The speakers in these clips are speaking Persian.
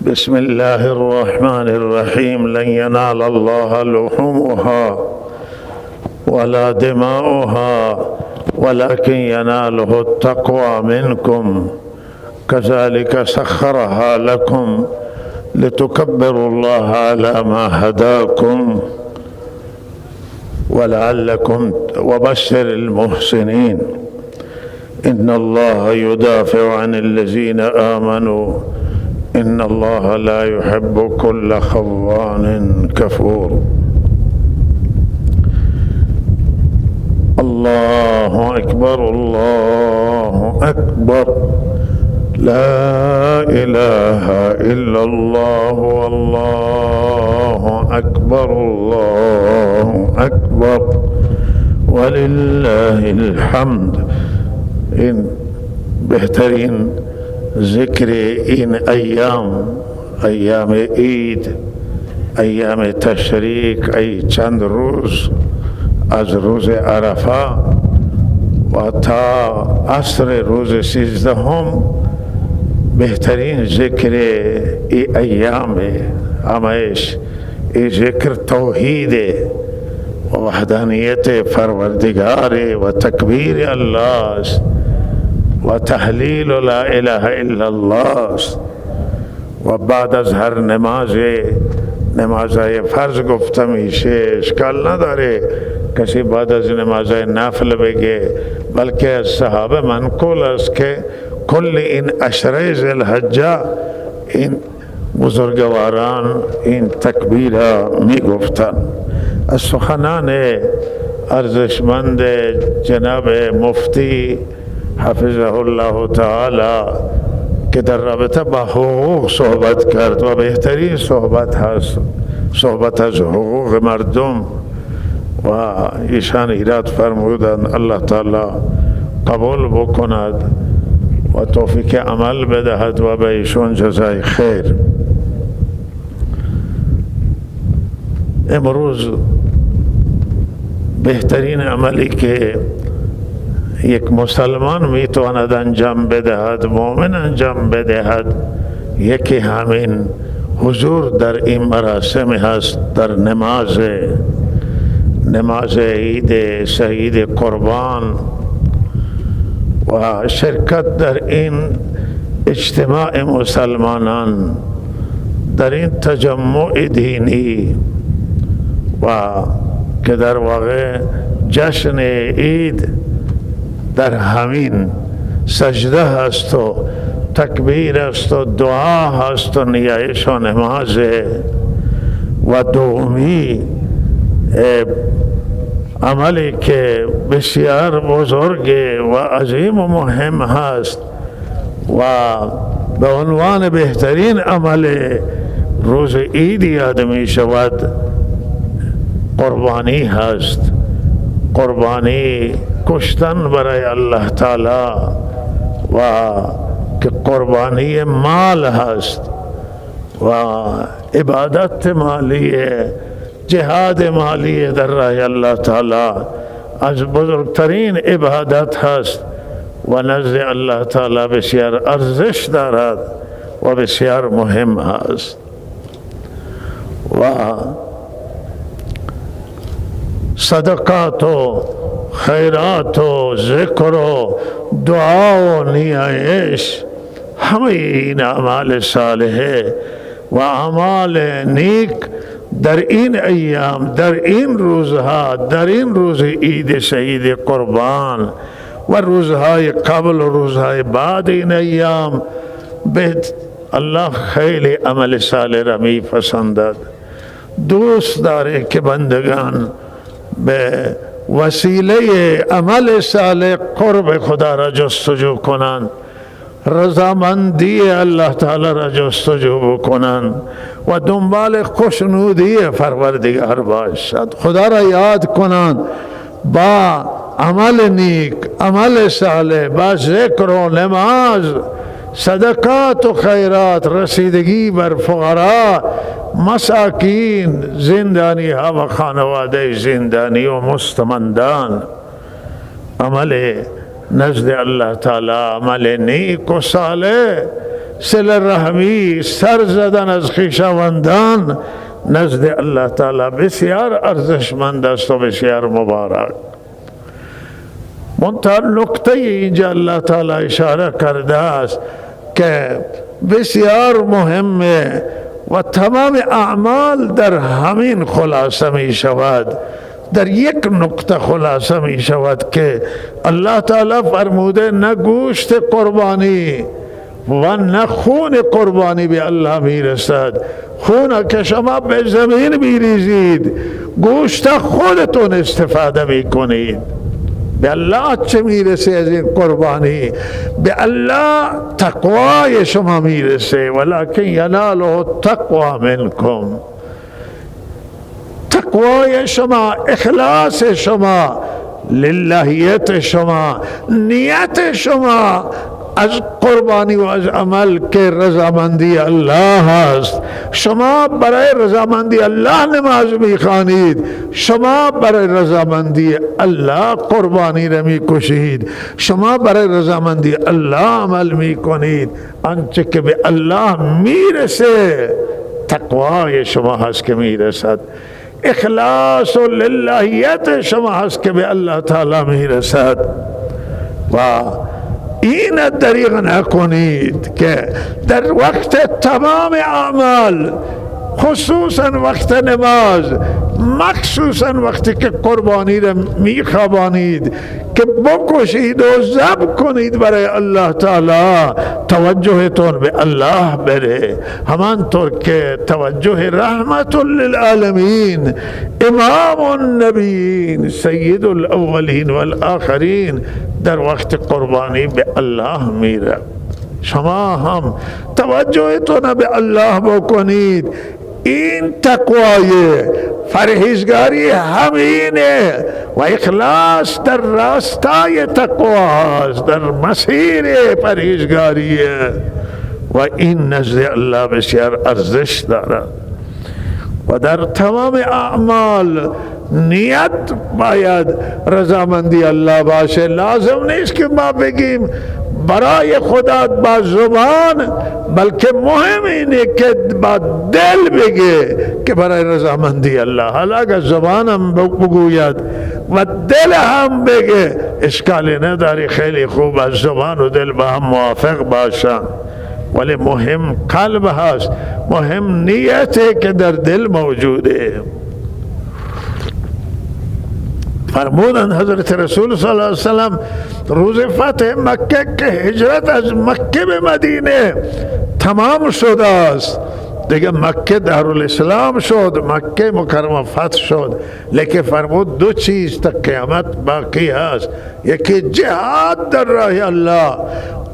بسم الله الرحمن الرحيم. لن ينال الله لحومها ولا دماؤها ولكن يناله التقوى منكم كذلك سخرها لكم لتكبروا الله على ما هداكم ولعلكم وبشر المحسنين. إن الله يدافع عن الذين آمنوا إن الله لا يحب كل خوان كفور. الله أكبر الله أكبر، لا إله إلا الله والله أكبر الله أكبر ولله الحمد. إن بهترین ذکر این ایام عید، ایام تشریق، ای چند روز از روز عرفه و تا عصر روز 13 بهترین ذکر ای ایام همش ای ذکر توحید و وحدانیت پروردگار و تکبیر الله است و تحلیل لا اله الا الله است. و بعد از هر نمازهای فرض گفته میشه، اشکال نداره کسی بعد از نمازهای نفل بگه، بلکه از صحابه منقول است که کل این عشره ذوالحجه این بزرگواران این تکبیر می گفتن. از سخنان ارزشمند جناب مفتی حفظه الله تعالی که در رابطه با حقوق صحبت کرد و بهترین صحبت هست صحبت از حقوق مردم و ایشان ایراد فرمودند الله تعالی قبول بکند و توفیق عمل بدهد و به ایشون جزای خیر. امروز بهترین عملی که یک مسلمان میتواند انجام بدهد، مؤمن انجام بدهد، یکی همین حضور در این مراسم هست، در نماز عید سعید قربان و شرکت در این اجتماع مسلمانان، در این تجمع دینی و که در واقع جشن عید در همین سجده هست و تکبیر است و دعا هست و نیایش و نماز و دومی عملی که بسیار بزرگ و عظیم و مهم هست و به عنوان بهترین عمل روز عید یاد می شود، قربانی هست. قربانی کشتن برای الله تعالی و که قربانی مال هست و عبادت مالی، جهاد مالی در راه الله تعالی از بزرگترین عبادت هست و نزد الله تعالی بسیار ارزش دارد و بسیار مهم هست. و صدقات و خیرات و ذکر و دعا و نیایش، همه این اعمال صالحه و اعمال نیک در این ایام، در این روزها، در این روز عید سعید قربان و روزهای قبل و روزهای بعد این ایام الله خیلی عمل صالح را می پسندد. دوست داره که بندگان به وسیله عمل صالح قرب خدا را جستجو کنند، رضامندی الله تعالی را جستجو بکنند و دنبال خوشنودی پروردگار باشد، خدا را یاد کنند با عمل نیک، عمل صالح، با ذکر و نماز، صدقات و خیرات، رسیدگی بر فقرا، مساکین، زندانی ها و خانواده زندانی و مستمندان. عمل نزد الله تعالی عمل نیک و صالح صله رحمی، سر زدن از خویشاوندان نزد الله تعالی بسیار ارزشمند است و بسیار مبارک. منتها نکته اینجا الله تعالی اشاره کرده است که بسیار مهمه و تمام اعمال در همین خلاصه می شود، در یک نکته خلاصه می شود که الله تعالی فرموده نه گوشت قربانی و نه خون قربانی به الله می رسد. خون که شما به زمین می ریزید، گوشت خودتون استفاده می کنید. به الله چه میرسه از این قربانی؟ به الله تقوای شما میرسه. ولکن یناله التقوی منکم، تقوای شما، اخلاص شما، للهیت شما، نیت شما از قربانی و از عمل که رضامندی الله است. شما برای رضامندی الله نماز میخوانید، شما برای رضامندی الله قربانی را میکشید، شما برای رضامندی الله عمل میکنید. آنچه که به الله میرسه تقوای شما هست که میرسد، اخلاص و للهیت شما هست که به الله تعالی میرسد. و این دریغ نکنید که در وقت تمام اعمال، خصوصا وقت نماز، مخصوصا وقتی که قربانی را میخوابانید که بکشید و ذبح کنید برای الله تعالی، توجهتون به الله بره. همانطور که توجه رحمت للعالمین، امام النبیین، سید الاولین والآخرین در وقت قربانی به الله میره. شما هم توجهتون به الله بکنید. این تقوای پرهیزگاری همینه و اخلاص در راستای تقواست، در مسیر پرهیزگاریه و این نزد الله بسیار ارزش دارد. و در تمام اعمال نیت باید رضامندی الله باشه. لازم نیست که ما بگیم برای خدا با زبان، بلکه مهم اینه که با دل بگه که برای رضامندی الله. حالا اگر زبان هم بگوید و دل هم بگه اشکالی نداری، خیلی خوب، از زبان و دل با هم موافق باشن، ولی مهم قلب هست، مهم نیته که در دل موجوده. فرمودند حضرت رسول صلی الله علیه وسلم روز فتح مکه که هجرت از مکه به مدینه تمام شده است، دیگه مکه دارالاسلام شد، مکه مکرمه فتح شد، لیکن فرمود دو چیز تا قیامت باقی هست، یکی جهاد در راه الله،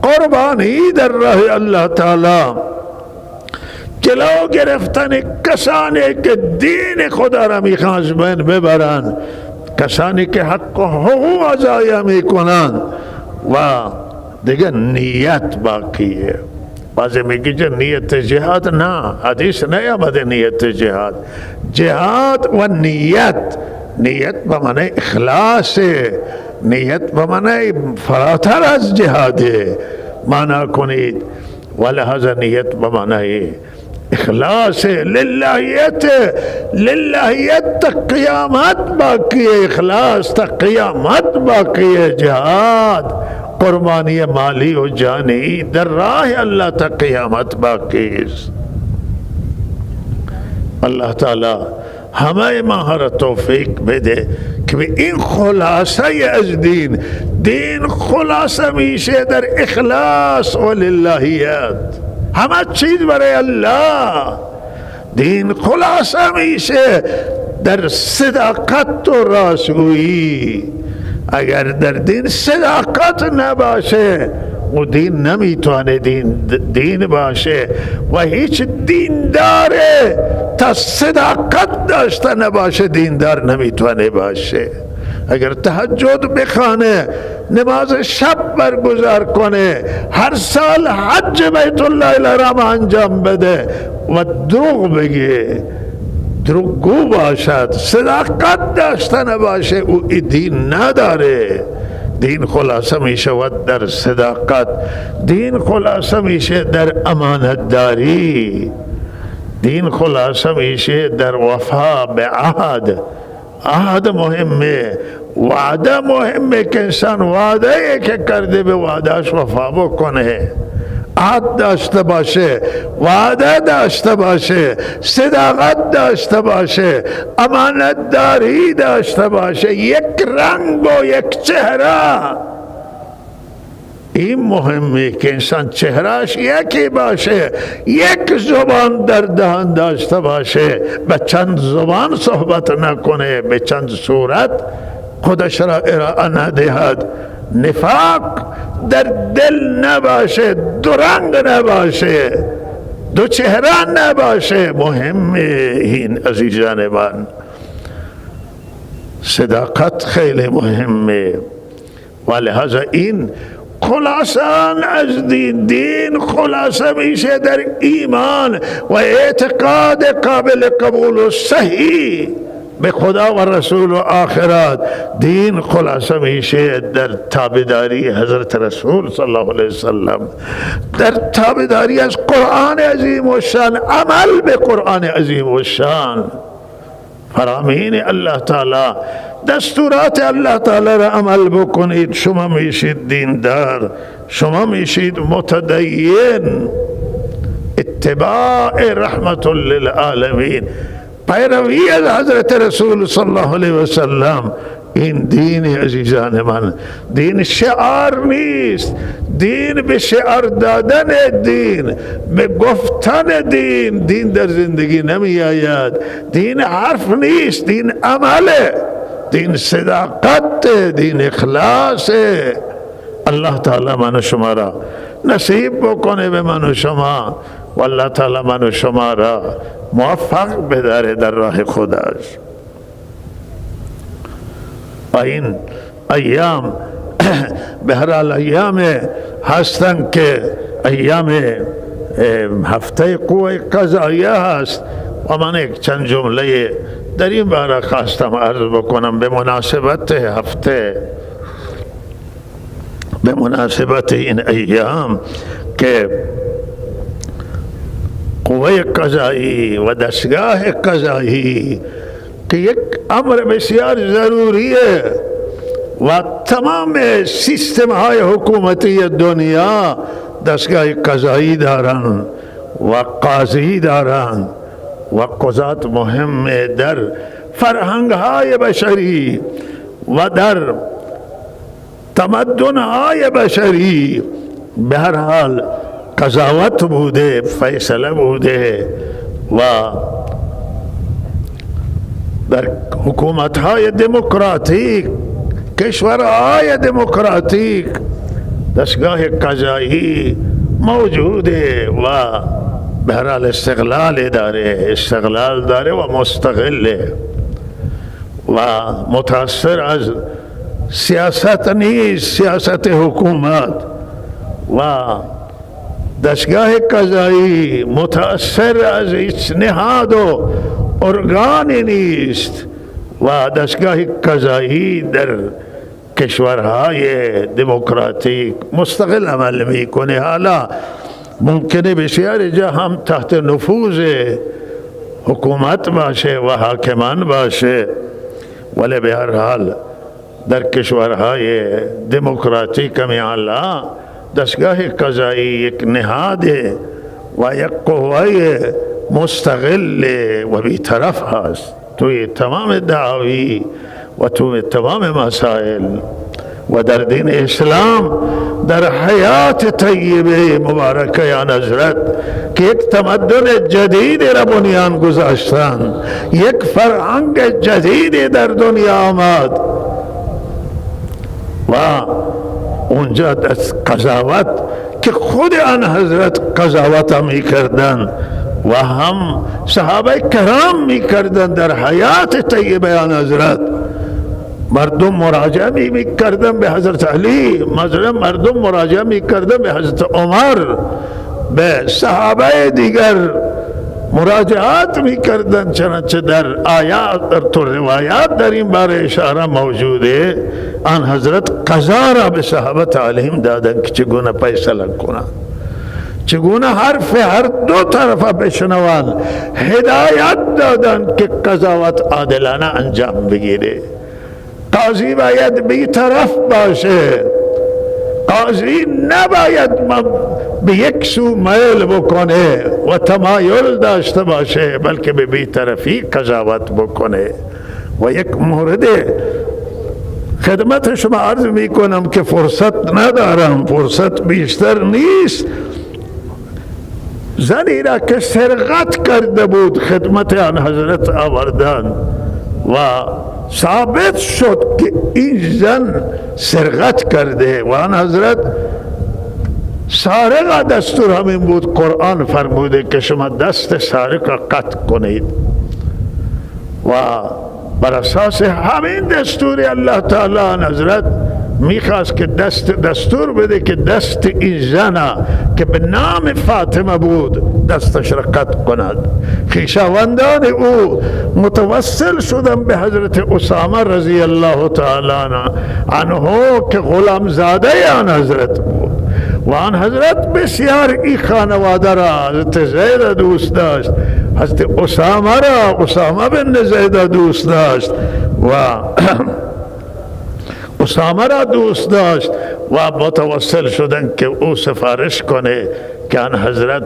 قربانی در راه الله تعالی، جلو گرفتن کسانی که دین خدا را میخوان از بین ببرن، کسانی که حق و حقوق ضایع میکنن، و دیگه نیت باقیه. بعضی میگی که نیت جهاد، نه، حدیث نیامده نیت جهاد. جهاد و نیت، نیت به معنی اخلاص، نیت به معنی فراتر از جهاده معنا کنید، ولهذا نیت به معنی اخلاص، للهیت، للهیت تا قیامت باقی، اخلاص تا قیامت باقی، جهاد قربانی مالی و جانی در راه الله تا قیامت باقی است. الله تعالی همه ما را توفیق بده که به این خلاصه از دین، دین خلاصه میشه در اخلاص و للهیت، همه چیز برای الله. دین خلاصه میشه در صداقت و راستگویی. اگر در دین صداقت نباشه و دین نمیتونه دین باشه، و هیچ دینداره تا صداقت داشته نباشه دیندار نمیتونه باشه. اگر تهجد بخوانه، نماز شب برگزار کنه، هر سال حج بیت الله الحرام انجام بده و دروغ بگه، دروغگو باشد، صداقت داشته نباشه، او دین نداره. دین خلاصه می شود در صداقت، دین خلاصه میشه در امانت داری، دین خلاصه میشه در وفا به عهد. عهد مهمه، وعده مهمه که انسان وعده که کرده به وعدهش وفا بکنه، عهد داشته باشه، وعده داشته باشه، صداقت داشته باشه، امانت داری داشته باشه، یک رنگ و یک چهره. این مهمه که انسان چهرهش یکی باشه، یک زبان در دهان داشته باشه، به چند زبان صحبت نکنه، به چند صورت خودش را ارائه ندهد، نفاق در دل نباشه، دو رنگ نباشه، دو چهره نباشه. مهمه این عزیزان من، صداقت خیلی مهمه. و لحاظا این خلاصان از دین، دین خلاصه میشه در ایمان و اعتقاد قابل قبول و صحیح به خدا و رسول و آخرت. دین خلاصه میشه در تابعداری حضرت رسول صلی الله علیه وسلم، در تابعداری از قرآن عظیم و شان، عمل به قرآن عظیم و شان، فرامین الله تعالی، دستورات الله تعالی را عمل بکنید، شما میشید دیندار، شما میشید متدین. اتباع رحمت للعالمین، پیروی از حضرت رسول صلی الله علیه وسلم. این دین عزیزان من، دین شعار نیست، دین به شعار دادن، دین به گفتن، دین در زندگی نمی آید. دین حرف نیست، دین عمله، دین صداقت، دین اخلاص. الله تعالی من و شما را نصیب بکنه به من و شما، و الله تعالی من و شما را موفق بداره در راه خودش. و این ایام به هر حال ایام هستند که ایام هفته قوه قضاییه هست، و من یک چند جمله در این باره خواستم عرض بکنم به مناسبت هفته، به مناسبت این ایام که قوه قضایی و دستگاه قضایی که یک امر بسیار ضروریه و تمام سیستم های حکومتی دنیا دستگاه قضایی دارن و قاضی دارن و قضات مهم در فرهنگ های بشری و در تمدن های بشری. به هر حال قضاوت بوده، فیصله بوده، و در حکومت های دموکراتیک، کشورهای دموکراتیک دستگاه قضایی موجوده و به هر حال استقلال داره و مستقله و متاثر از سیاست نیست، سیاست حکومت. و دستگاه قضایی متاثر از هیچ نهاد و ارگانی نیست و دستگاه قضایی در کشورهای دموکراتیک مستقل عمل میکنه. حالا ممکنه بسیار جا هم تحت نفوذ حکومت باشه و حاکمان باشه، ولی به هر حال در کشورهای دموکراتیک میالا دستگاه قضایی یک نهاد و یک قوه مستقل و بی‌طرف هست توی تمام دعاوی و توی تمام مسائل. و در دین اسلام در حیات طیبه مبارکه یا حضرت که یک تمدن جدید را بنیان گذاشتن، یک فرهنگ جدید در دنیا آمد و اونجا از قضاوت که خود آن حضرت قضاوت می کردن و هم صحابه کرام می کردن در حیات طیبه آن حضرت. مردم مراجعه می کردن به حضرت علی، مردم مراجعه می کردن به حضرت عمر، به صحابه دیگر مراجعات میکردن، چنانچه در آیات در تو روایات در این باره اشاره موجوده. آن حضرت قضا را به صحابه تعلیم دادن که چگونه فیصله کنند، چگونه حرف هر دو طرف بشنوند، هدایت دادن که قضاوت عادلانه انجام بگیره. قاضی باید بی طرف باشه، قاضی نباید به یک سو میل بکنه و تمایل داشته باشه، بلکه به بی‌طرفی قضاوت بکنه. و یک مورد خدمت شما عرض میکنم که فرصت ندارم، فرصت بیشتر نیست. زنی را که سرقت کرده بود خدمت آن حضرت آوردن و ثابت شد که این زن سرقت کرده و آن حضرت سارق دستور همین بود. قرآن فرموده که شما دست سارق را قطع کنید و بر اساس همین دستور الله تعالی آن حضرت میخواست که دستور بده که دست این زن که به نام فاطمه بود دستش را قطع کند. خویشاوندان او متوسل شدن به حضرت اسامه رضی الله تعالی عنه که غلام زاده آن حضرت بود و آن حضرت بسیار این خانواده را، حضرت زید دوست داشت، حضرت اسامه را، اسامه بن زید دوست داشت و اسامه را دوست داشت و متوسل شدن که او سفارش کنه که آن حضرت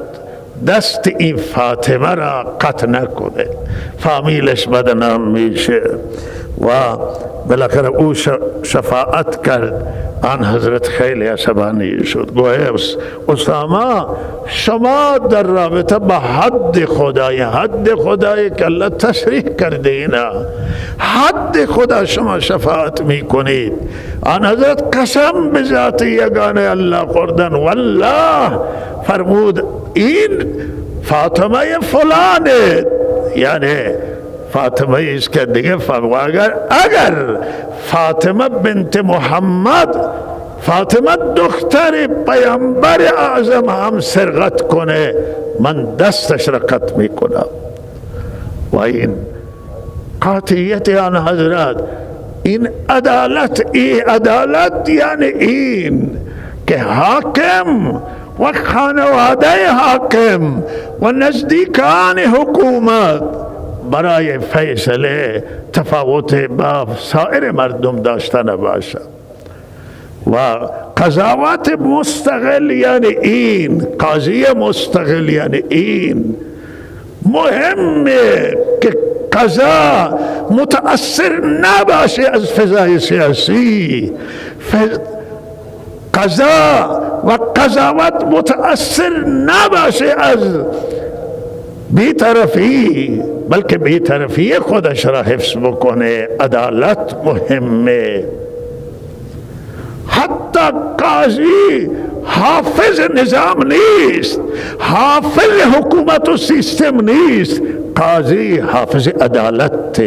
دست این فاطمه را قطع نکنه، فامیلش بدنام میشه. و بالاخره او شفاعت کرد. آن حضرت خیلی عصبانی شد، گویا اسامه شما در رابطه با حد خدای که الله تشریح کرده اینا، حد خدا شما شفاعت میکنید. آن حضرت قسم به ذات یگانه الله خوردن، والله فرمود این فاطمه فلانه، یعنی فاطمه است که دیگه اگر فاطمه بنت محمد، فاطمه دختر پیامبر اعظم هم سرقت کنه من دستش را قطع میکنم. و این قاطعیت آن حضرت، این عدالت یعنی این که حاکم و خانواده حاکم و نزدیکان حکومت برای فیصله تفاوت با سایر مردم داشته نباشد و قضاوت مستقل یعنی این، قاضی مستقل یعنی این. مهمه که قضا متأثر نباشه از فضای سیاسی، قضا و قضاوت متأثر نباشه از بی‌طرفی، بلکه بی‌طرفی خودش را حفظ بکنه. عدالت مهمه. حتی قاضی حافظ نظام نیست، حافظ حکومت و سیستم نیست، قاضی حافظ عدالت،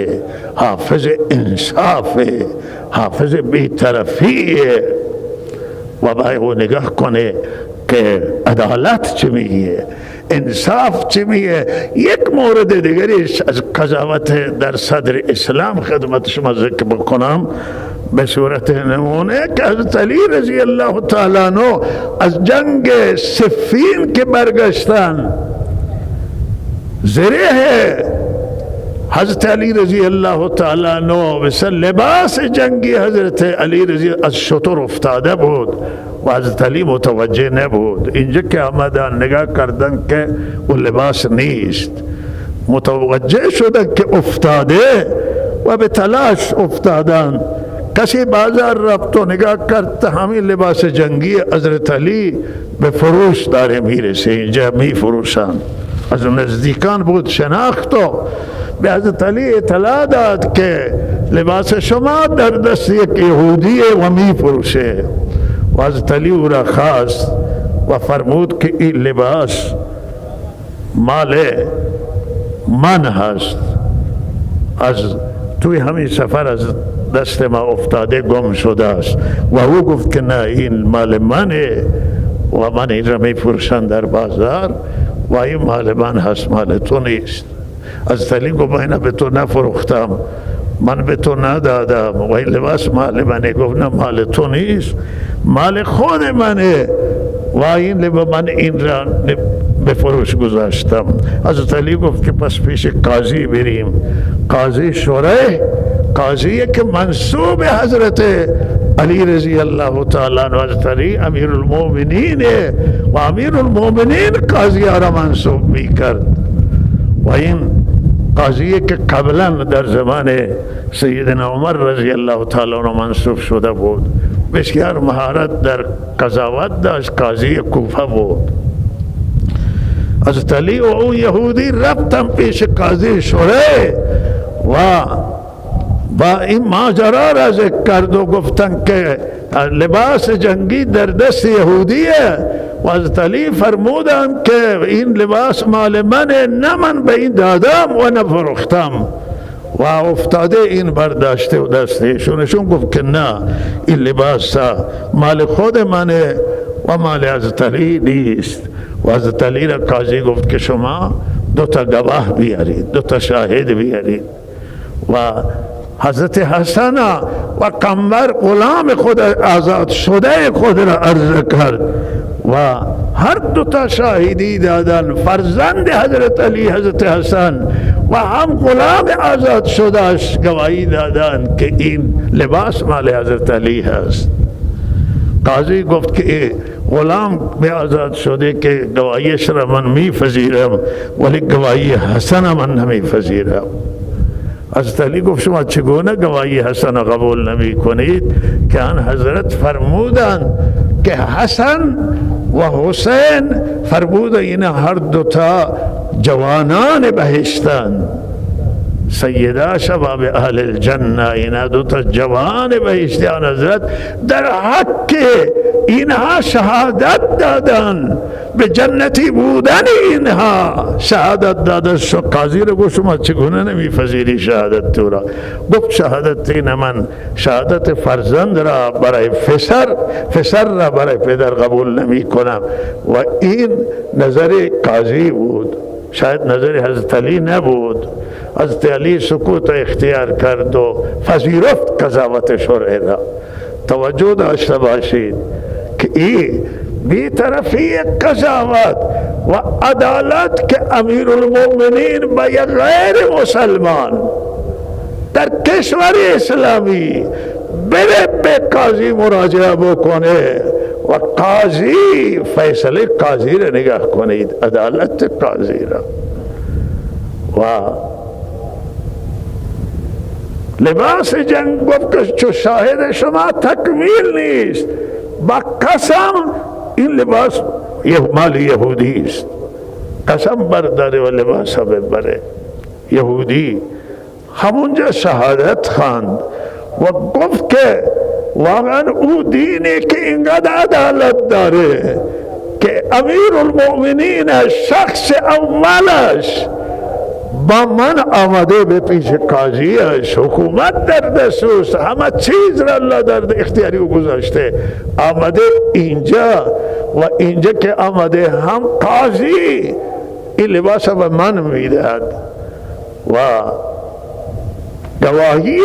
حافظ انصاف، حافظ بی‌طرفی و باید او نگاه کنه که عدالت چه میگه، انصاف چه میگه. یک مورد دیگریش از قضاوت در صدر اسلام خدمت شما ذکر بکنم به صورت نمونه که حضرت علی رضی الله تعالی عنه از جنگ صفین که برگشتن، زره حضرت علی رضی الله تعالی عنه مثل لباس جنگی حضرت علی رضی از شتر افتاده بود و حضرت علی متوجه نبود. اینجا که آمدن نگاه کردن که اون لباس نیست، متوجه شدن که افتاده و به تلاش افتادن. کسی بازار رفت و نگاه کرد همین لباس جنگی حضرت علی به فروش داره میرسه، اینجا می فروشن. از نزدیکان بود، شناخت و به حضرت علی اطلاع داد که لباس شما در دست یک یهودیه و می فروشه. و حضرت علی او را خواست و فرمود که این لباس مال من هست، از توی همین سفر از دست ما افتاده گم شده است. و او گفت که نه این مال منه و من این را می فروشم در بازار وای مال من هست، مال تو نیست. حضرت علی گفت من به تو نفروختم، من به تو ندادم. وای لباس مال منه. گفت نه مال تو نیست، مال خود منه و این من این را به فروش گذاشتم. حضرت علی گفت که پس پیش قاضی بریم. قاضی شریح، قاضی که منصوب حضرت علی رضی اللہ تعالی عنہ، حضرت علی امیر المومنین و امیر المومنین قاضی را منصوب می کرد. و این قاضی که قبلا در زمان سیدنا عمر رضی اللہ تعالی عنہ منصوب شده بود، بسیار مهارت در قضاوت داشت، قاضی کوفه بود. حضرت علی و اون یهودی رفتن پیش قاضی شریح و با این ماجرا را ذکر کرد و گفتن که لباس جنگی در دست یهودیه و حضرت علی فرمودن که این لباس مال منه، نه من به این دادم و نه فروختم. و افتاده این برداشته و دستشونشون گفت که نه این لباس مال خود منه و مال حضرت علی نیست. و حضرت علی را قاضی گفت که شما دو تا گواه بیارید، دو تا شاهد بیارید. و حضرت حسن و قمر غلام خود آزاد شده خود را عرض کرد و هر دو تا شاهدی دادن، فرزند حضرت علی حضرت حسن و هم غلام آزاد شدهش گواهی دادن که این لباس مال حضرت علی هست. قاضی گفت که غلام به آزاد شده که گواهیش را من میپذیرم ولی گواهی حسن من نمیپذیرم. حضرت علی گفت شما چگونه گواهی حسن قبول نمی کنید که آن حضرت فرمودند که حسن و حسین فرمود این هر دوتا جوانان بهشتند، سیدا شباب اهل الجنه، این دوتا جوان بهشتیان حضرت در حق اینها شهادت دادن، به جنتی بودن اینها شهادت دادن. قاضی رو گفت شما چگونه نمیپذیری شهادت تو را؟ گفت شهادت این من شهادت فرزند را برای پسر را برای پدر قبول نمی کنم. و این نظر قاضی بود، شاید نظر حضرت علی نبود. حضرت علی سکوت اختیار کرد و پذیرفت قضاوت شرعی را. توجه داشته باشید که این بی‌طرفی قضاوت و عدالت که امیر المؤمنین با یک غیر مسلمان در کشور اسلامی بره به قاضی مراجعه بکنه و قاضی فیصله قاضی را نگاه کنید، عدالت قاضی را. و لباس جنگ گفت که چو شاهد شما تکمیل نیست، با قسم این لباس مال یهودی است. قسم برداره و لباس ببره. یهودی همونجا شهادت خواند و گفت که واقعا او دینی که اینقدر عدالت داره که امیر المؤمنین شخص اولش با من آمده به پیش قاضیش، حکومت در دستوس، همه چیز را الله در اختیاری او گذاشته، آمده اینجا و اینجا که آمده هم قاضی این لباس به من میدهد و گواهی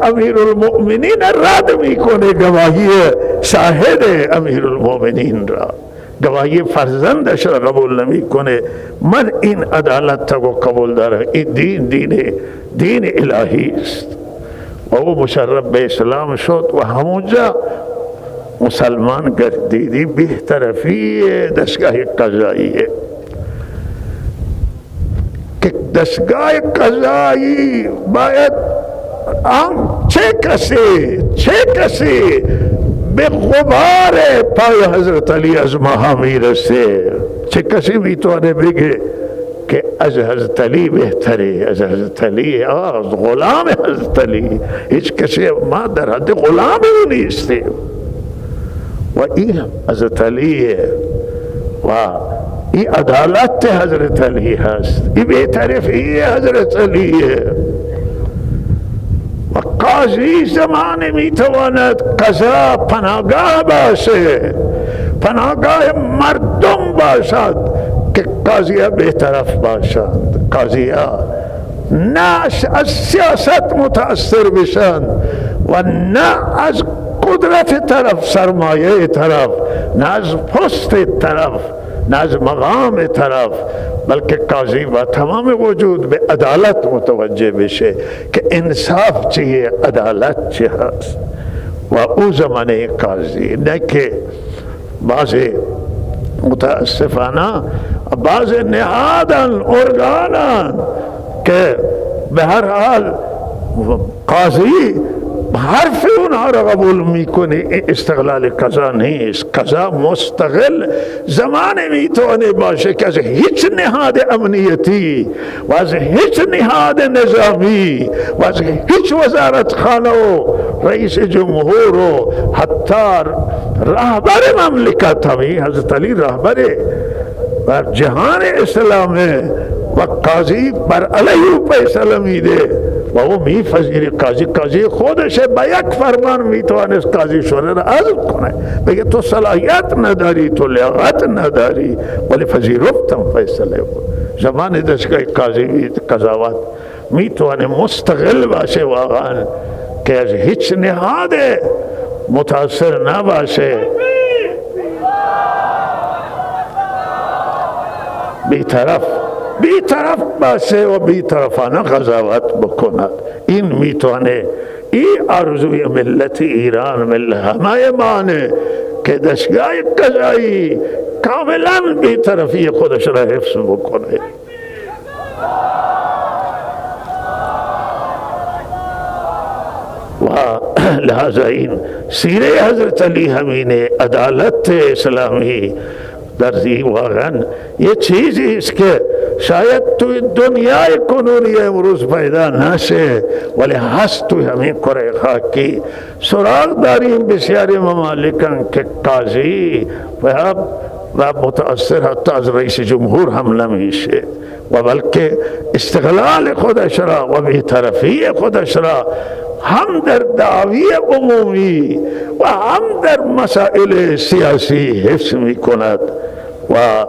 امیر المؤمنین رد میکنه، گواهی شاهد امیر المؤمنین را، گواهی فرزندش را قبول نمی کنه. من این عدالت تا قبول دارم. این دین الهی است و او مشرف به اسلام شد و همونجا مسلمان گردیدی. بهطرفی دستگاه قضاییه که دستگاه قضایی باید چه کسی به غبار پای حضرت علی از ماها میرسه، چه کسی میتونه بگه که از حضرت علی بهتره، از حضرت علی، از غلام حضرت علی؟ هیچ کسی ما در حد غلام او نیستیم. و این حضرت علیه و این عدالت حضرت علی هست، این بهطرفی حضرت علیه. و قاضی زمان میتواند قضا پناهگاه باشه، پناهگاه مردم باشد که قاضی‌ها بی‌طرف باشند، قاضی‌ها نه از سیاست متأثر بشند و نه از قدرت طرف، سرمایه طرف، نه از پست طرف، نه از مقام طرف، بلکه قاضی با تمام وجود به عدالت متوجه بشه که انصاف چیه، عدالت چی هست و او زمانه قاضی. نه که بعضی متاسفانه بعض نهادن ارگانن که به هر حال قاضی حرف اونها را قبول میکنه. استقلال قضا نیست، قضا مستقل زمان میتونه باشه که از هیچ نهاد امنیتی و از هیچ نهاد نظامی و از هیچ وزارت خانه و رئیس جمهور و حتی رهبر مملکت، همی حضرت علی رهبر و جهان اسلامه و قاضی بر علیه فیصله میده و او میپذیره. قاضی خودشه با یک فرمان میتوانست قاضی شوره را عزل کنه، بگه تو صلاحیت نداری، تو لیاقت نداری، ولی پذیرفتم فیصله بود. زمان دستگاه قاضی قضاوت میتوانه مستقل باشه واقعا که از هیچ نهاد متاثر نباشه، بی‌طرف باشه و بی‌طرفانه قضاوت بکند. این میتونه، این آرزوی ملت ایران، ملت همه مانه که دستگاه قضایی کاملا بی‌طرفی خودش را حفظ بکنه. و لہذا این سیره حضرت علی همینه، عدالت اسلامی در واقعا یه چیزی است که شاید توی دنیای کنونی امروز پیدا نشه، ولی هست توی همین کره خاکی. سراغ داریم بسیاری ممالکن که قاضی و متأثر حتی از رئیس جمهور هم نمیشه و بلکه استقلال خودش را و بی‌طرفی خودش را هم در دعوی عمومی و هم در مسائل سیاسی حفظ می کند و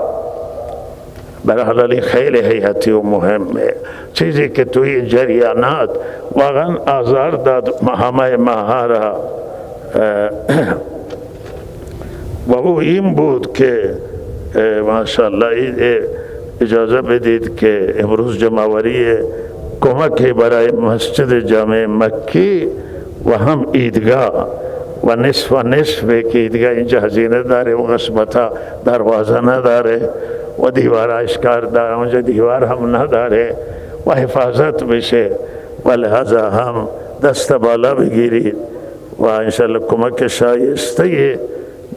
برحال خیلی حیاتی و مهمه. چیزی که توی جریانات واقعا آزار داد همه ماها را و او این بود که ماشاءالله اجازه بدید که امروز جمعوری کمک برای مسجد جامع مکی و هم ایدگاه و نصف که ایدگاه اینجا هزینه داره و قسمتا دروازه نداره و دیوار اشکار داره، اونجا دیوار هم نداره و حفاظت بشه و لحظه هم دست بالا بگیرید و انشاءالله کمک شایسته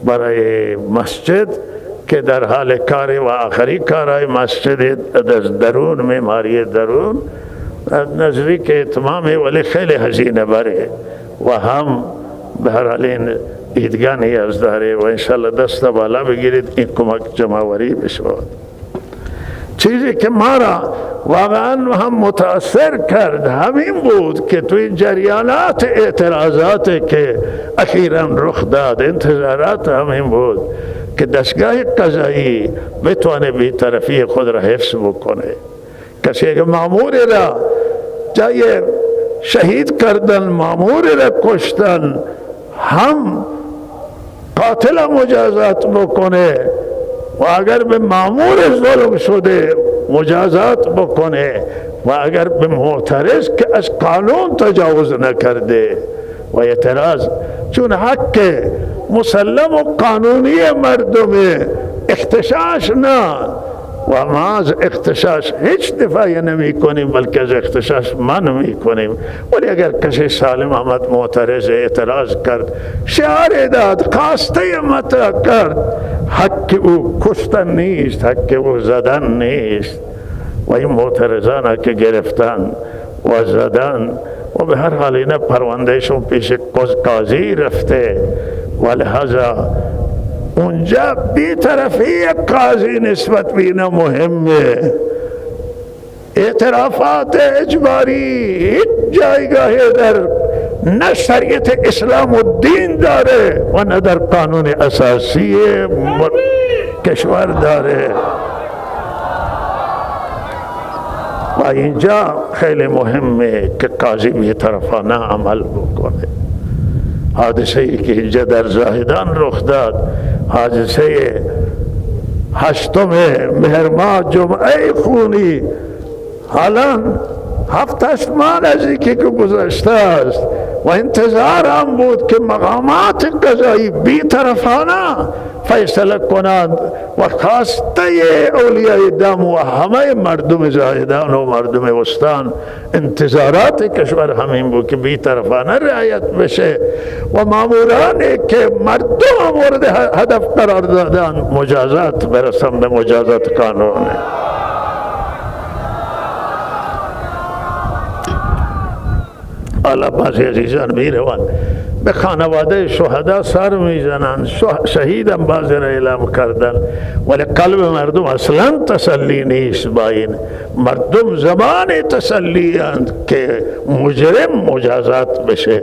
برای مسجد که در حال کار و آخری کارهای مسجد درون، معماری درون نزدیک اتمامه ولی خیلی هزینه بره و هم به هر حال این ایدگاه نیاز داره و انشاءالله دست بالا بگیرید این کمک جمعوری بشود. چیزی که ما را واقعا هم متاثر کرد همین بود که توی جریانات اعتراضات که اخیراً رخ داد، انتظارات همین بود که دستگاه قضایی بتوانه بی‌طرفی خود را حفظ بکنه. کسی که مامور را جای شهید کردن، مامور را کشتن، هم قاتل مجازات بکنه و اگر به مامور ظلم شده مجازات بکنه و اگر به معترض که از قانون تجاوز نکرده و اعتراض، چون حق مسلم و قانونی مردم اختشاش نه و ما از اختشاش هیچ دفاعی نمی کنیم بلکه از اختشاش منع می کنیم. ولی اگر کسی سالم آمد معترض اعتراض کرد، شعار داد، خواسته مطرح کرد، حق او کشتن نیست، حق او زدن نیست و این معترضان که گرفتن و زدن و به هر حال اینا پروندهشون پیش قاضی رفته و لحاظا اونجا بی‌طرفی قاضی نسبت به اینا مهمه. اعترافات اجباری هیچ جایگاهی در نه شریعت اسلام و دین داره و نه در قانون اساسی کشور داره. و اینجا خیلی مهمه که قاضی بی‌طرفانه عمل بکنه. حادثه ای که اینجا در زاهدان رخ داد، حادثه 8 مهر ماه جمعه خونی، حالا 7-8 ماه از اینکه گذشته است و انتظار هم بود که مقامات قضایی بی‌طرفانه فیصله کنند و خواسته اولیای دم و همه مردم زاهدان و مردم استان، انتظارات کشور همین بود که بی‌طرفانه رعایت بشه و مامورانی که مردم مورد هدف قرار دادن مجازات برسن به مجازات قانونه. حالا بعضی عزیزان میروند به خانواده شهدا سر میزنند، شهیدم بعضی را اعلام کردن، ولی قلب مردم اصلا تسلی نیست. با این مردم زمان تسلی اند که مجرم مجازات بشه،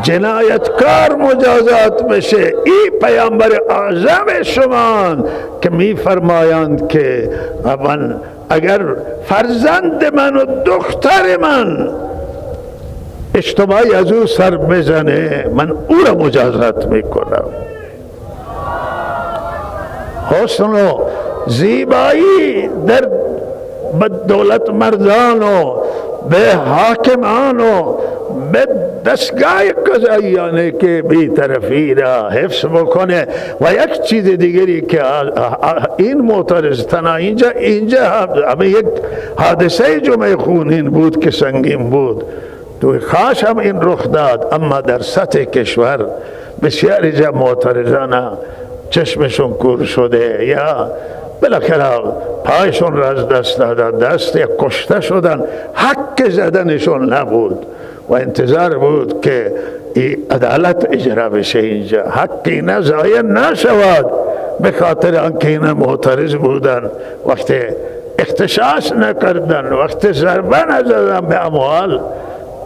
جنایتکار مجازات بشه. این پیامبر اعظم شما که می فرمایند که اگر فرزند من و دختر من اشتباهی از او سر بزنه، من او را مجازات میکنم. حسن و زیبایی در دولت مردان و به حاکمان و به دستگاه قضاییانه که بی‌طرفی را حفظ بکنه. و یک چیز دیگری که این معترض تنها اینجا همه یک حادثه جمعه خونین بود که سنگین بود، توی خاش هم این رخ داد، اما در سطح کشور بسیاری جا معترضانه چشمشون کور شده یا بالاخره پایشون را از دست دادن، دست یا کشته شدن. حق زدنشون نبود و انتظار بود که عدالت اجرا بشه. اینجا حقی نه ضایع نشود به خاطر آنکه اینا معترض بودن، وقتی اختشاش نکردن، وقتی ضربه نزدن به اموال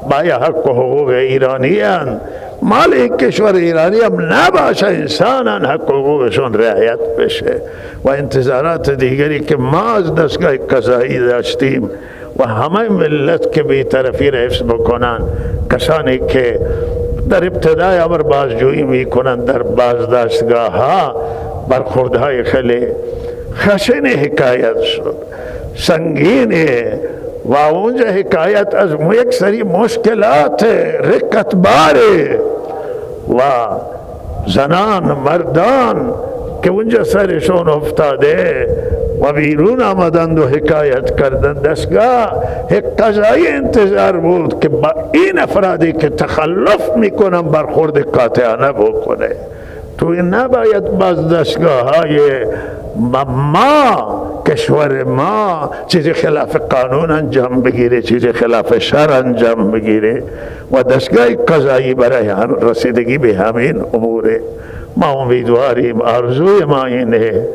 با حق و حقوق ایرانیان، مال این کشور ایرانی هم نباشه، انسانان حق و حقوقشون رعایت بشه. و انتظارات دیگری که ما از دستگاه قضایی داشتیم و همه ملت که بی‌طرفی را حفظ بکنن، کسانی که در ابتدای امر بازجویی میکنن در بازداشتگاه ها، برخوردهای خیلی خشن حکایت شد، سنگینه و اونجا حکایت از یک سری مشکلات رکتباره و زنان مردان که اونجا سرشون افتاده و بیرون آمدند و حکایت کردند. دستگاه قضایی انتظار بود که با این افرادی که تخلف میکنن برخورد قاطعانه بکنه. توی نباید باز دستگاه های ما کشور ما چیزی خلاف قانون انجام بگیره، چیزی خلاف شرع انجام بگیره و دستگاه قضایی برای رسیدگی به همین اموره. ما امیدواریم، آرزوی ما اینه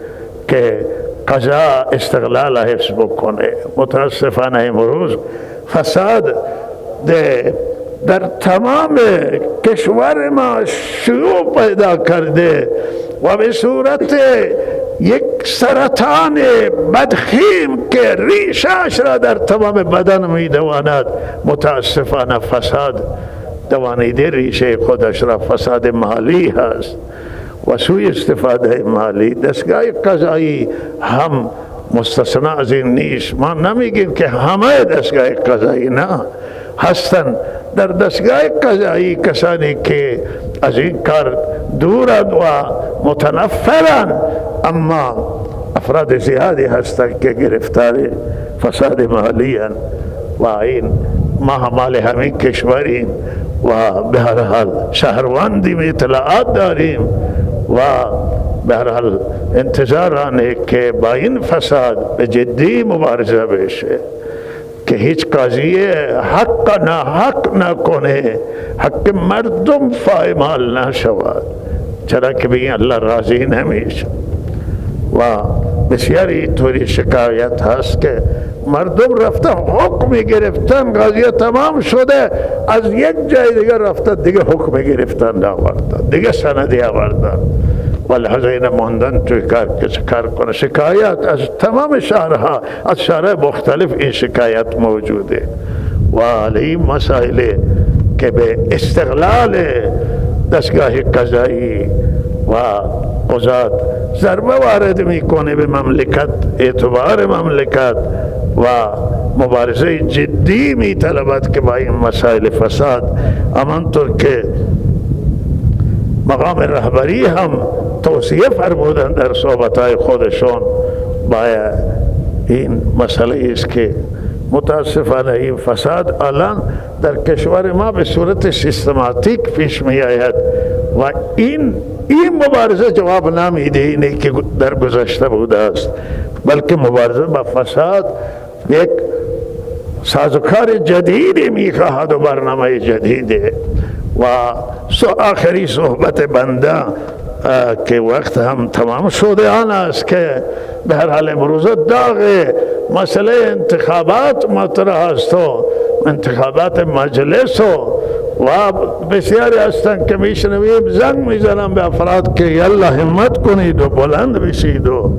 که قضا استقلال حفظ بکنه. متاسفانه امروز فساد در تمام کشور ما شیوع پیدا کرده و به صورت یک سرطان بدخیم که ریشش را در تمام بدن میدواند. متاسفانه فساد دوانیده ریشه خودش را فساد مالی هست و سوی استفاده مالی. دستگاه قضایی هم مستثنا از این نیست. ما نمیگیم که همه دستگاه قضایی نه هستن. در دستگاه قضایی کسانی که از این کار دورند و متنفرند، اما افراد زیادی هستند که گرفتار فساد مالی هستند و این ما مال همین کشوریم و به هر حال شهروندیم، اطلاعات داریم و به هر حال انتظارانه که با این فساد به جدی مبارزه بشه که هیچ قاضی حق نکنه، حق مردم پایمال نشود، چرا که به این الله راضی نمیشه. و بسیاری طوری شکایت هست که مردم رفته حکم گرفتن، قضیه تمام شده، از یک جای دیگه رفته دیگه حکم گرفتن آوردن، دیگه سندی آوردن ولهذا این ماندن توی کار کنه. شکایت از تمام شهرها، از شهرهای مختلف این شکایت موجوده و این مسائل که به استقلال دستگاه قضایی و قضات ضربه وارد میکنه به مملکت، اعتبار مملکت و مبارزه جدی میطلبد که با این مسائل فساد، همانطور که مقام رهبری هم توصیه فرمودن در صحبتهای خودشون، باید این مسئله است که متاسفانه این فساد الان در کشور ما به صورت سیستماتیک پیش می آید و این مبارزه جواب نمیده اینه که در گذشته بوده است، بلکه مبارزه با فساد یک سازوکار جدیدی میخواهد و برنامه جدیده. و آخری صحبت بنده که وقت هم تمام شده آن است که به هر حال امروز داغ مسئله انتخابات مطرح است و انتخابات مجلس و بسیاری هستند که میشنویم زنگ میزنم به افراد که یلا همت کنید و بلند بشید و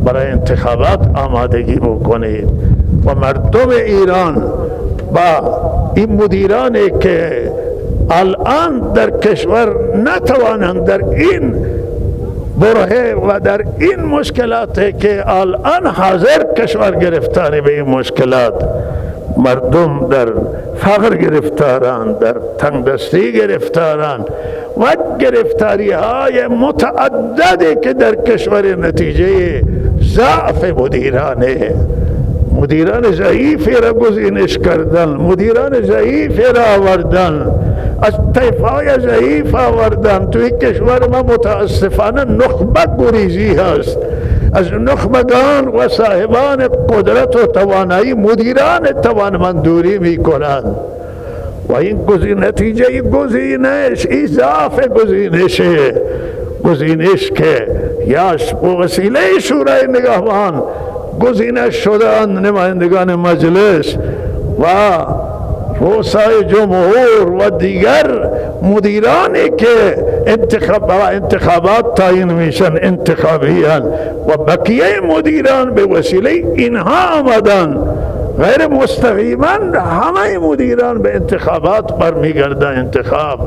برای انتخابات آمادگی بکنید. و مردم ایران با این مدیرانی که الان در کشور نتوانند در این برهه و در این مشکلات که الان حاضر کشور گرفتاری به این مشکلات، مردم در فقر گرفتارند، در تنگدستی گرفتارند و گرفتاری های متعددی که در کشور نتیجه ضعف مدیران ضعیفی را گزینش کردن، مدیران ضعیفی را آوردن، از طیفهای ضعیف آوردن. توی کشور ما متاسفانه نخبه گریزی هست، از نخبگان و صاحبان قدرت و توانایی مدیران توانمندوری می کنند و این نتیجه گزینش اضافه گزینش که یا وسیله شورای نگهبان گزینش شدن نمایندگان مجلس و رؤسای جمهور و دیگر مدیرانی که انتخابات تعیین میشن انتخابیان و بقیه مدیران به وسیله اینها آمدن، غیر مستقیما همه مدیران به انتخابات برمیگردن. انتخاب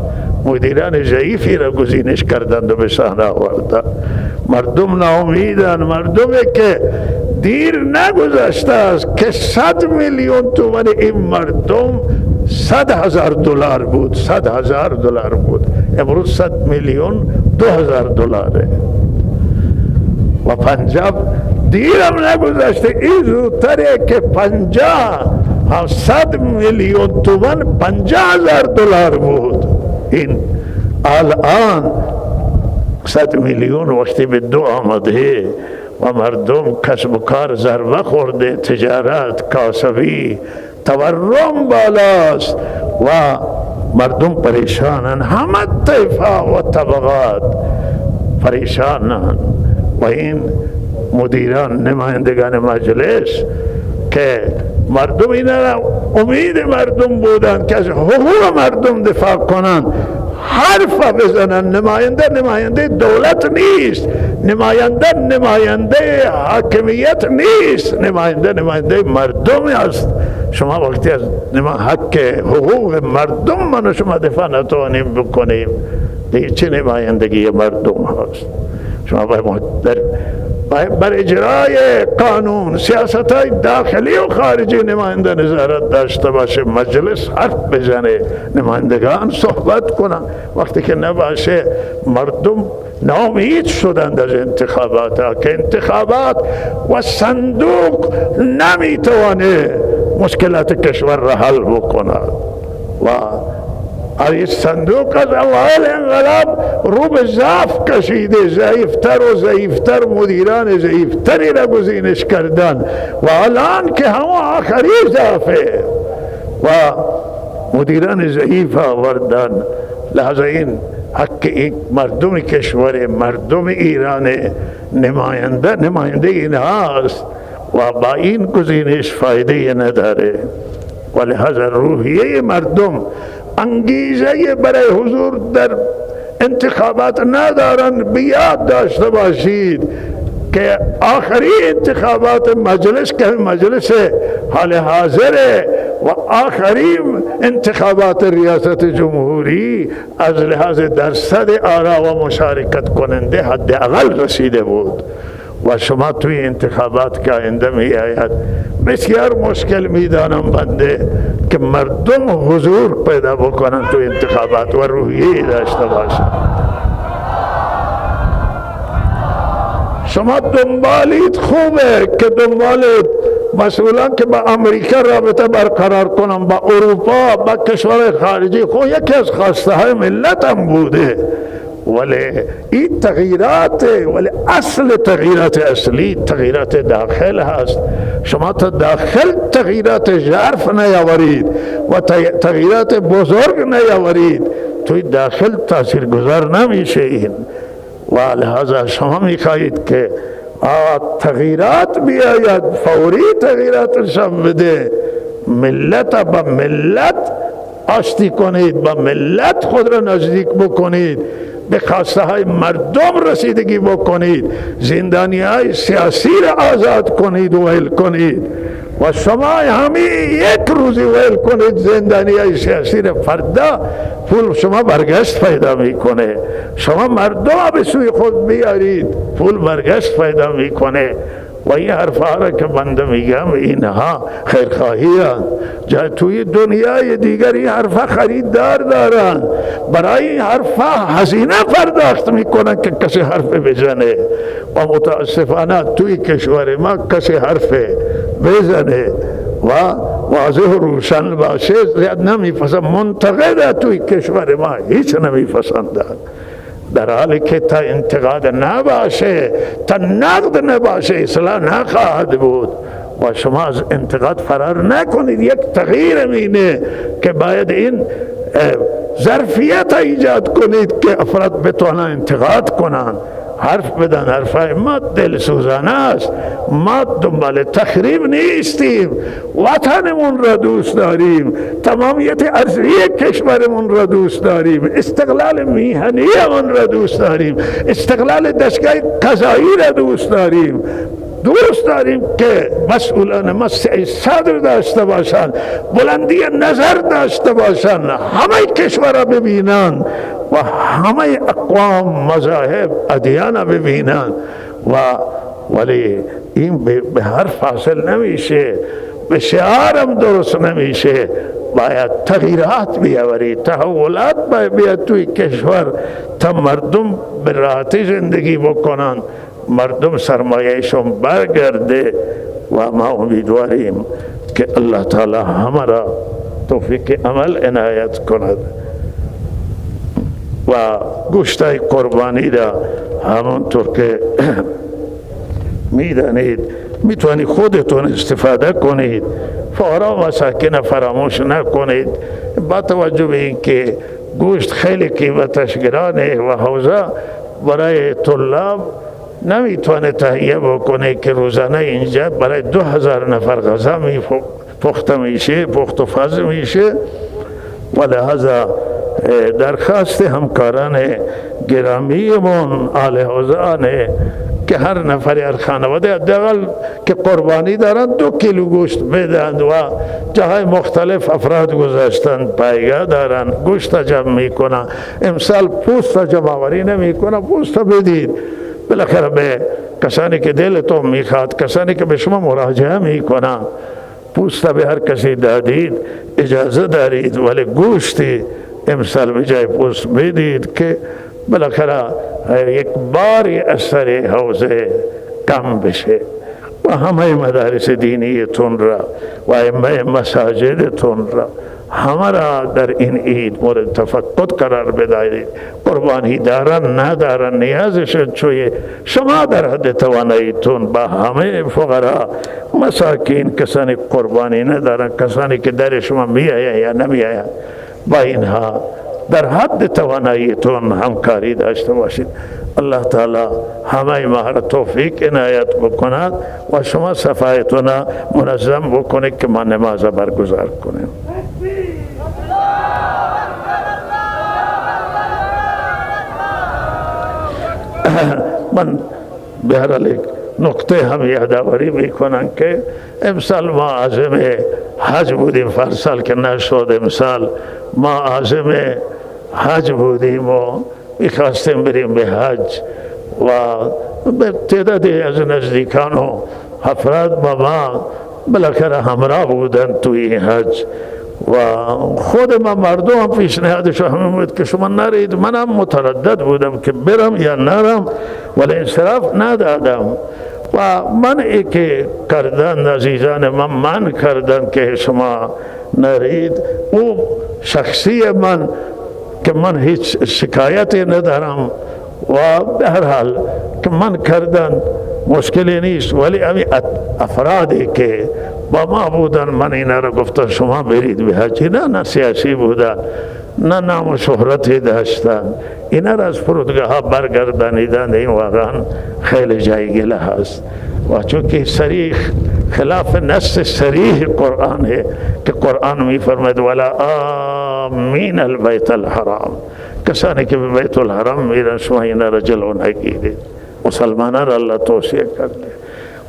مدیران ضعیفی را گزینش کردند و به صحنه آوردند. مردم ناامیدن، مردمی که دیر نگذشته است که 100 میلیون تومان این مردم 100,000 دلار بود، 100,000 دلار بود، امروز 100 میلیون 2,000 دلاره. و پنجاب دیرم نگذشته این زودتره که 100 میلیون تومان 50,000 دلار بود. این الان 100 میلیون وقتی به دو آمده و مردم کسب و کار ضربه خورده، تجارت، کاسبی، تورم بالاست و مردم پریشانن، همه طیفه و طبقات پریشانن. و این مدیران نمایندگان مجلس که مردم اینا امید مردم بودن که از حقوق مردم دفاع کنن، حرف بزنن. نماینده دولت نیست، نماینده حاکمیت نیست، نماینده مردم است. شما وقتی از حق حقوق مردم من شما دفاع نتوانیم بکنیم، دیگه چه نمایندگی مردم هست؟ شما بر اجرای قانون، سیاست های داخلی و خارجی نماینده نظارت داشته باشه، مجلس حرف بزنه، نمایندگان صحبت کنن. وقتی که نباشه مردم ناامید شدند از انتخابات، که انتخابات و صندوق نمیتوانه مشکلات کشور را حل بکند و این صندوق از اوائل انقلاب رو به ضعف کشیده، ضعیفتر مدیران ضعیفتری را گزینش کردن و الان که همه آخری ضعفه و مدیران ضعیف آوردن. لحظه این حق این مردم کشور، مردم ایران، نماینده این هاست و با این گزینش فایده نداره. و لحظه روحیه مردم، انگیزه برای حضور در انتخابات ندارن، بیاد داشته باشید که آخری انتخابات مجلس که مجلس حال حاضر و آخری انتخابات ریاست جمهوری از لحاظ درصد آرا و مشارکت کننده حداقل رسیده بود و شما توی انتخابات که آینده می آید بسیار مشکل میدانم بنده که مردم حضور پیدا بکنن توی انتخابات و روحیه داشته باشن. شما دنبالید خوبه که دنبالید مسئولان که با امریکا رابطه برقرار کنن، با اروپا، با کشور خارجی، خود یکی از خواسته های ملت هم بوده، ولی این تغییرات، ولی اصل تغییرات اصلی تغییرات داخل هست. شما تا داخل تغییرات ژرف نیاورید و تغییرات بزرگ نیاورید، توی داخل تاثیرگذار نمیشه این. و لحاظا شما میخواهید که تغییرات بیاید، فوری تغییراتشان بده، ملت با ملت آشتی کنید، با ملت خود را نزدیک بکنید، به خواسته های مردم رسیدگی بکنید، زندانی های سیاسی را آزاد کنید و ویل کنید. و شما همین یک روزی ویل کنید زندانی های سیاسی را، فردا پول شما برگشت پیدا میکنه. شما مردم به سوی خود بیارید، پول برگشت پیدا میکنه. و این حرفها را که بنده میگم اینها خیرخواهی هست. جای توی دنیای دیگر این حرفها خریدار دارن، برای این حرفها هزینه پرداخت میکنن که کسی حرف بزنه. و متاسفانه توی کشور ما کسی حرف بزنه و واضح و روشن باشه زیاد نمیپسند. منتقد توی کشور ما هیچ نمیپسندن، در حالی که تا انتقاد نباشه، تا نقد نباشه، اصلاح نخواهد بود. و شما از انتقاد فرار نکنید. یک تغییر مینه که باید این ظرفیت ایجاد کنید که افراد بتوانند انتقاد کنند، حرف بدن. حرفای ما دلسوزانه است. ما دنبال تخریب نیستیم، وطنمون را دوست داریم، تمامیت ارضی کشورمون را دوست داریم، استقلال میهنیمون را دوست داریم، استقلال دستگاه قضایی را دوست داریم. دوست داریم که مسئولان ما صدر داشته باشند، بلندی نظر داشته باشند، همه کشور را ببینند و همه اقوام، مذاهب، ادیان ببینند. ولی این به حرف حاصل نمیشه، به شعارم درست نمیشه. باید تغییرات بیاورید، تحولات بیاید توی کشور تا مردم به راحتی زندگی بکنند، مردم سرمایهشون برگرده. و ما امیدواریم که الله تعالی همه را توفیق عمل عنایت کند و گوشتای قربانی را همونطور که میدانید میتونید خودتون استفاده کنید، فقرا و مساکین فراموش نکنید. با توجه به اینکه گوشت خیلی قیمتش گرانه و حوزه برای طلاب نمیتونه تهیه بکنه که روزانه اینجا برای 2000 نفر غذا پخته میشه، پخت و پز میشه. و لحاظا درخواست همکاران گرامیمون آل حوزان که هر نفر هر خانواده حداقل که قربانی دارن 2 کیلو گوشت بدند و جاهای مختلف افراد گذاشتن پایگاه دارن، گوشت جمع میکنن. امسال پوست جمع آوری نمیکنن، پوست بدید. بالاخره به کسانی که دلتون میخواد، کسانی که به شما مراجعه میکنن، پوست به هر کسی دادید، اجازه دارید، ولی گوشتی امسال به جای پوست بدید که بالاخره یک باری اثر حوزه کم بشه. و همه مدارس دینیتون را و همه مساجدتون را همه را در این عید مورد تفقد قرار بدهید. قربانی دارن ندارن نیازشون چوی شما در حد تواناییتون با همه فقرا مساکین، کسانی قربانی ندارن، کسانی که در شما میآید یا نمیآید، با اینها در حد تواناییتون همکاری داشته باشید. الله تعالی همه ما را توفیق عنایت بکند و شما صفایتون منظم بکنید که ما نماز برگزار کنیم. من بهرحال یک نکته هم یادآوری میکنم که امسال ما عازم حج بودیم، فرسال که نشد، امسال ما عازم حج بودیم و میخواستیم بریم به حج و به تعدادی از نزدیکان و افراد با ما بالاخره همراه بودن توی این حج و خود ما مردم پیشنهادش همین بود که شما نرید. منم متردد بودم که برم یا نرم، ولی انصراف ندادم و منعی که کردن عزیزان من کردن که شما نرید. او شخصی من که من هیچ شکایتی ندارم و به هر حال که من کردن مشکلی نیست، ولی امی افرادی که با ما بودن من اینا را گفتن شما برید به حج، نه سیاسی بودن، نه نام و شهرتی داشتن، اینا را از فرودگاه ها برگردانیدن. این واقعا خیلی جایگله هست و چونکه صریح خلاف نص صریح قرآن ہے کہ قرآن می فرماید ولا آمین البیت الحرام، کسانی که به بیت الحرام میرن شما اینا را جلو نگیرید. مسلمانان را اللہ توصیه کرده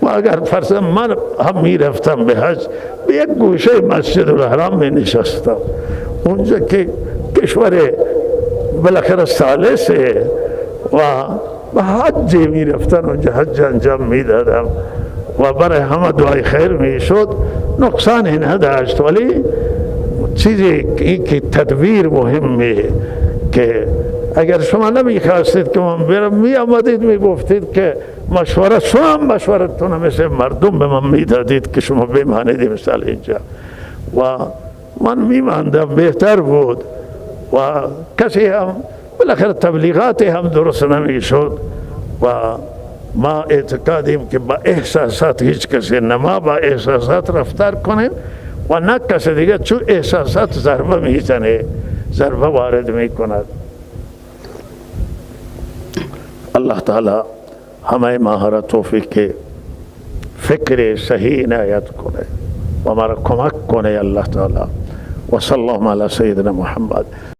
و اگر فرض من هم میرفتم به حج به یک گوشه مسجد الحرام می نشستم، اونجا که کشور بالاخره ثالث و به حج میرفتن، اونجا حج انجام میدادم و برای همه دعای خیر میشد، نقصانی نداشت. ولی چیزی این که تدبیر مهمه که اگر شما نمیخواستید که من برم می آمدید میگفتید که مشوره، شما هم مشورتون مثل مردم به من میدادید که شما بمانید مثال اینجا و من میماندم، بهتر بود و کسی هم بالاخره تبلیغاتی هم درست نمیشد و ما اعتقادیم که با احساسات هیچ کسی نما با احساسات رفتار کنیم و نه کسی دیگه، چون احساسات ضربه میزنه، ضربه وارد میکند. اللہ تعالی ہمیں مہارا توفیق کے فکر صحیح عنایت کنے و ہمارا کمک کنے اللہ تعالی. وصلی اللہ علی سیدنا محمد.